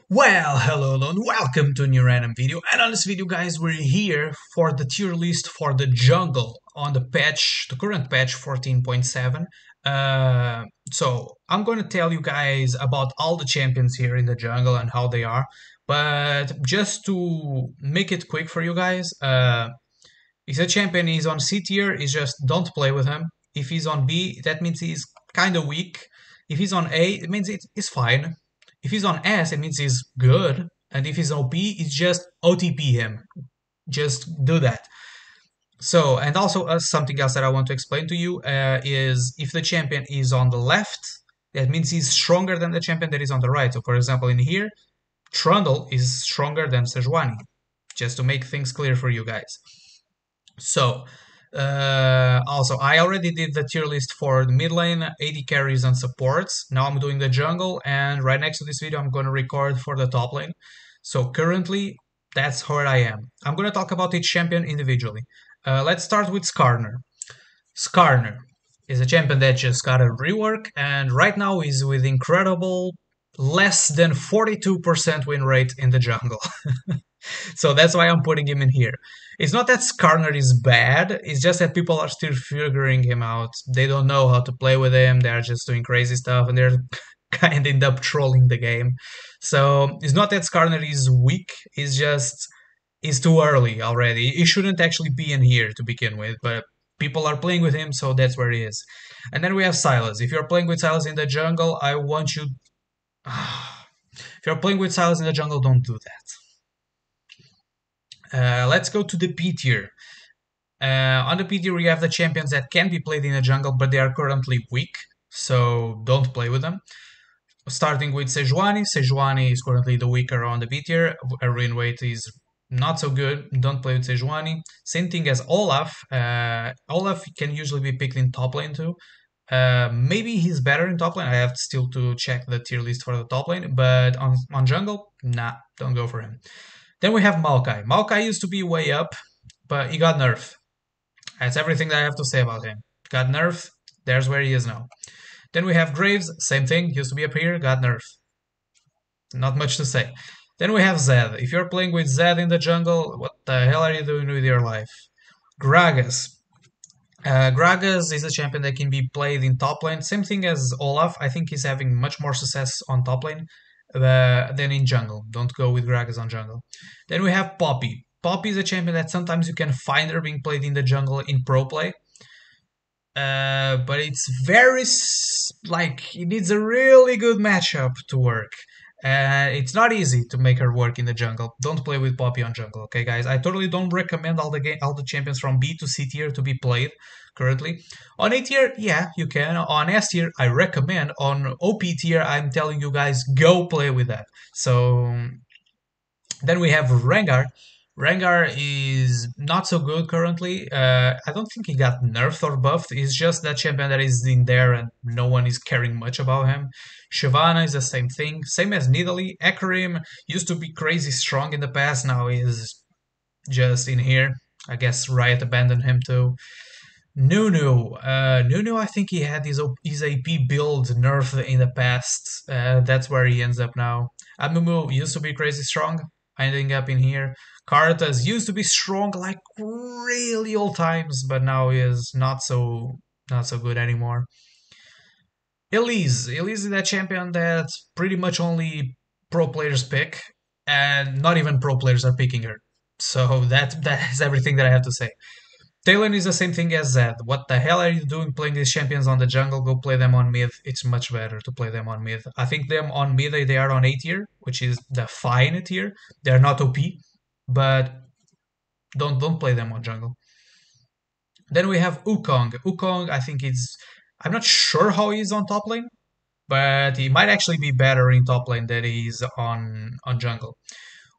Well, hello and welcome to a new random video. And on this video, guys, we're here for the tier list for the jungle on the current patch 14.7. So I'm going to tell you guys about all the champions here in the jungle and how they are. But just to make it quick for you guys, if a champion is on C tier, is just don't play with him. If he's on B, that means he's kind of weak. If he's on A, it means it's fine. If he's on S, it means he's good. And if he's OP, it's just OTP him. Just do that. So, and also something else that I want to explain to you is if the champion is on the left, that means he's stronger than the champion that is on the right. So, for example, in here, Trundle is stronger than Sejuani. Just to make things clear for you guys. So, also, I already did the tier list for the mid lane, AD carries and supports. Now I'm doing the jungle, and right next to this video, I'm going to record for the top lane. So currently, that's where I am. I'm going to talk about each champion individually. Let's start with Skarner. Skarner is a champion that just got a rework, and right now is with incredible less than 42% win rate in the jungle. So that's why I'm putting him in here. It's not that Skarner is bad, it's just that people are still figuring him out. They don't know how to play with him, they're just doing crazy stuff, and they're kind of end up trolling the game. So it's not that Skarner is weak, it's just it's too early already. He shouldn't actually be in here to begin with, but people are playing with him, so that's where he is. And then we have Sylas. If you're playing with Sylas in the jungle, I want you... If you're playing with Sylas in the jungle, don't do that. Let's go to the P tier. On the P tier, we have the champions that can be played in the jungle, but they are currently weak, so don't play with them. Starting with Sejuani. Sejuani is currently the weaker on the P tier. Her win rate is not so good. Don't play with Sejuani. Same thing as Olaf. Olaf can usually be picked in top lane too. Maybe he's better in top lane. I have still to check the tier list for the top lane, but on jungle, nah, don't go for him. Then we have Maokai. Maokai used to be way up, but he got nerfed. That's everything that I have to say about him. Got nerfed, there's where he is now. Then we have Graves, same thing, used to be up here, got nerfed. Not much to say. Then we have Zed. If you're playing with Zed in the jungle, what the hell are you doing with your life? Gragas. Gragas is a champion that can be played in top lane. Same thing as Olaf. I think he's having much more success on top lane than in jungle. Don't go with Gragas on jungle. Then we have Poppy. Poppy is a champion that sometimes you can find her being played in the jungle in pro play. But it's very, it needs a really good matchup to work. It's not easy to make her work in the jungle. Don't play with Poppy on jungle, okay, guys? I totally don't recommend all the champions from B to C tier to be played currently. On A tier, yeah, you can. On S tier, I recommend. On OP tier, I'm telling you guys, go play with that. So then we have Rengar. Rengar is not so good currently. I don't think he got nerfed or buffed. He's just that champion that is in there and no one is caring much about him. Shyvana is the same thing. Same as Nidalee. Ekarim used to be crazy strong in the past. Now he's just in here. I guess Riot abandoned him too. Nunu. Nunu, I think he had his AP build nerfed in the past. That's where he ends up now. Amumu used to be crazy strong. Ending up in here. Karthus used to be strong like really old times, but now he is not so good anymore. Elise is that champion that pretty much only pro players pick, and not even pro players are picking her. So that is everything that I have to say. Talon is the same thing as Zed. What the hell are you doing playing these champions on the jungle? Go play them on mid. It's much better to play them on mid. I think them on mid, they are on A tier, which is the fine tier. They're not OP, but don't play them on jungle. Then we have Wukong. Wukong, I think I'm not sure how he's on top lane, but he might actually be better in top lane than he is on jungle.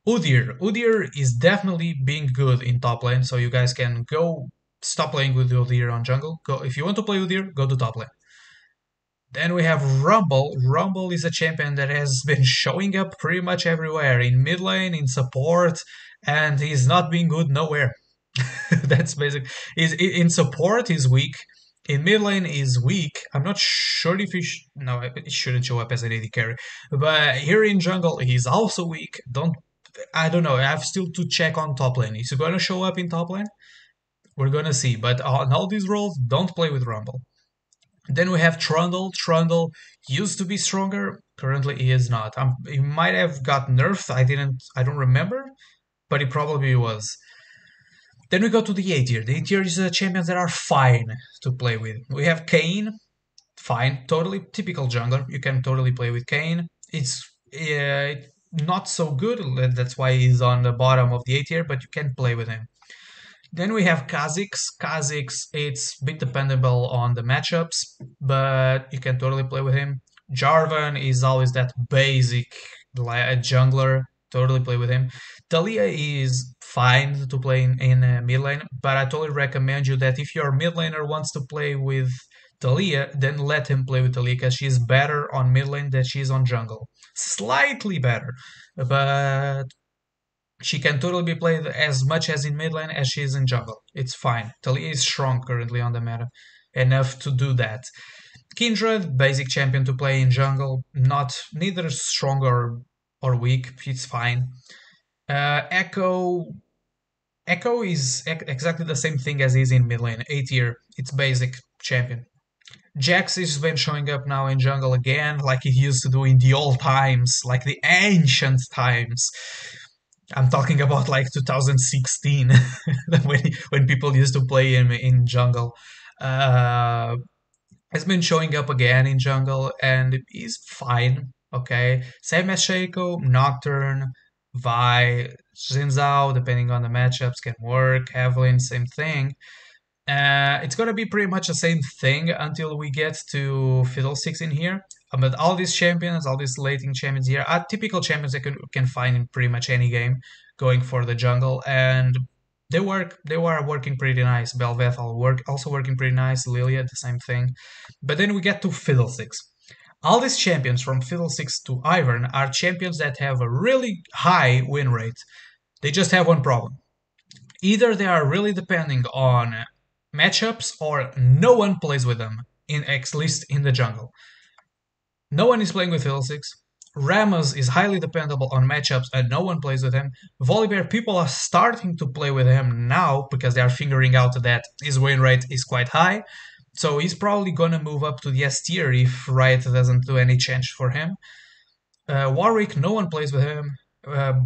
Udyr. Udyr is definitely being good in top lane, so you guys can go stop playing with Udyr on jungle. Go if you want to play Udyr, go to top lane. Then we have Rumble. Rumble is a champion that has been showing up pretty much everywhere, in mid lane, in support, and he's not being good nowhere. That's basic. In support, he's weak. In mid lane, he's weak. I'm not sure if no, it shouldn't show up as an AD carry. But here in jungle, he's also weak. I don't know. I have still to check on top lane. Is he gonna show up in top lane? We're gonna see. But on all these roles, don't play with Rumble. Then we have Trundle. Trundle used to be stronger. Currently, he is not. He might have got nerfed. I don't remember, but he probably was. Then we go to the A tier. The A tier is champions that are fine to play with. We have Kayn, fine, totally typical jungler. You can totally play with Kayn. It's not so good, that's why he's on the bottom of the A tier, but you can play with him. Then we have Kha'Zix. Kha'Zix, it's a bit dependable on the matchups, but you can totally play with him. Jarvan is always that basic jungler, totally play with him. Taliyah is fine to play in mid lane, but I totally recommend you that if your mid laner wants to play with Taliyah, then let him play with Taliyah because she's better on mid lane than she is on jungle. Slightly better, but she can totally be played as much as in mid lane as she is in jungle. It's fine. Taliyah is strong currently on the meta, enough to do that. Kindred, basic champion to play in jungle, not neither strong or weak. It's fine. Echo is exactly the same thing as is in mid lane. A tier. It's basic champion. Jax has been showing up now in jungle again, like he used to do in the old times, like the ancient times. I'm talking about like 2016, when people used to play him in jungle. Has been showing up again in jungle, and he's fine. Okay, same as Shaco, Nocturne, Vi, Xin Zhao, depending on the matchups, can work. Evelynn, same thing. It's gonna be pretty much the same thing until we get to Fiddlesticks in here. But all these champions, all these lating champions here, are typical champions that can find in pretty much any game, going for the jungle, and they work. They were working pretty nice. Bel'Veth also working pretty nice. Lilia, the same thing. But then we get to Fiddlesticks. All these champions from Fiddlesticks to Ivern are champions that have a really high win rate. They just have one problem. Either they are really depending on matchups or no one plays with them, at least in the jungle. No one is playing with Fiddlesticks. Rammus is highly dependable on matchups and no one plays with him. Volibear, people are starting to play with him now because they are figuring out that his win rate is quite high. So he's probably gonna move up to the S tier if Riot doesn't do any change for him. Warwick, no one plays with him.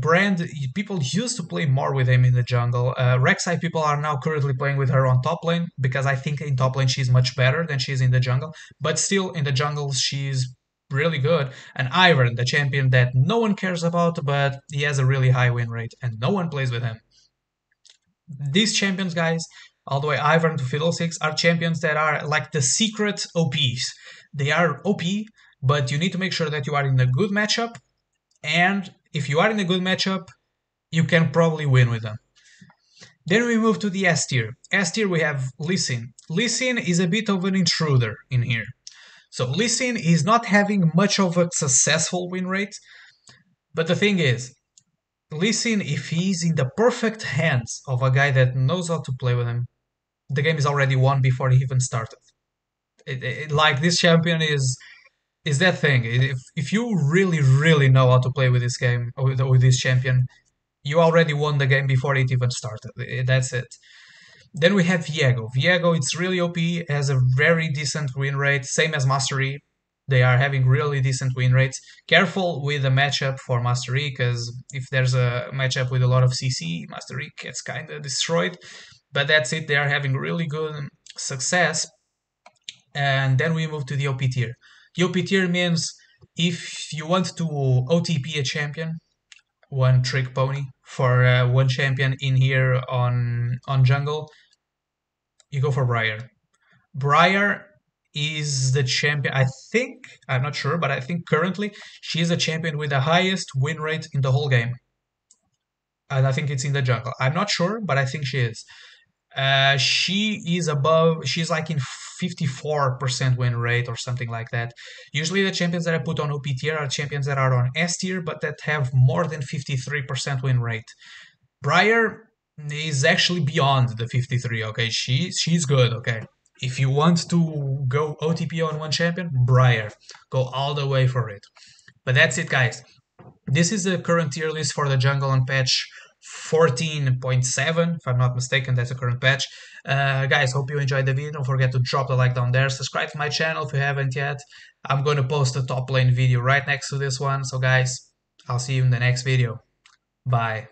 Brand, people used to play more with him in the jungle. Rek'Sai, people are now currently playing with her on top lane because I think in top lane she's much better than she's in the jungle. But still, in the jungle, she's really good. And Ivern, the champion that no one cares about, but he has a really high win rate and no one plays with him. These champions, guys, all the way Ivern to Fiddlesticks, are champions that are like the secret OPs. They are OP, but you need to make sure that you are in a good matchup, and if you are in a good matchup, you can probably win with them. Then we move to the S tier. S tier we have Lee Sin. Lee Sin is a bit of an intruder in here. So Lee Sin is not having much of a successful win rate, but the thing is, Lee Sin, if he's in the perfect hands of a guy that knows how to play with him, the game is already won before he even started. Like this champion is that thing. If you really know how to play with this game, with this champion, you already won the game before it even started. That's it. Then we have Viego. Viego, it's really OP, has a very decent win rate, same as Master Yi. They are having really decent win rates. Careful with the matchup for Master Yi, because if there's a matchup with a lot of CC, Master Yi gets kind of destroyed. But that's it, they are having really good success. And then we move to the OP tier. The OP tier means if you want to OTP a champion, one trick pony for one champion in here on jungle, you go for Briar. Briar is the champion, I think, I'm not sure, but I think currently she is the champion with the highest win rate in the whole game. And I think it's in the jungle. I'm not sure, but I think she is. She's like in 54% win rate or something like that. Usually the champions that I put on OP tier are champions that are on S tier, but that have more than 53% win rate. Briar is actually beyond the 53, okay? She's good, okay? If you want to go OTP on one champion, Briar. Go all the way for it. But that's it, guys. This is the current tier list for the jungle on patch 14.7, if I'm not mistaken. That's the current patch. Guys, hope you enjoyed the video. Don't forget to drop the like down there. Subscribe to my channel if you haven't yet. I'm going to post a top lane video right next to this one. So guys, I'll see you in the next video. Bye.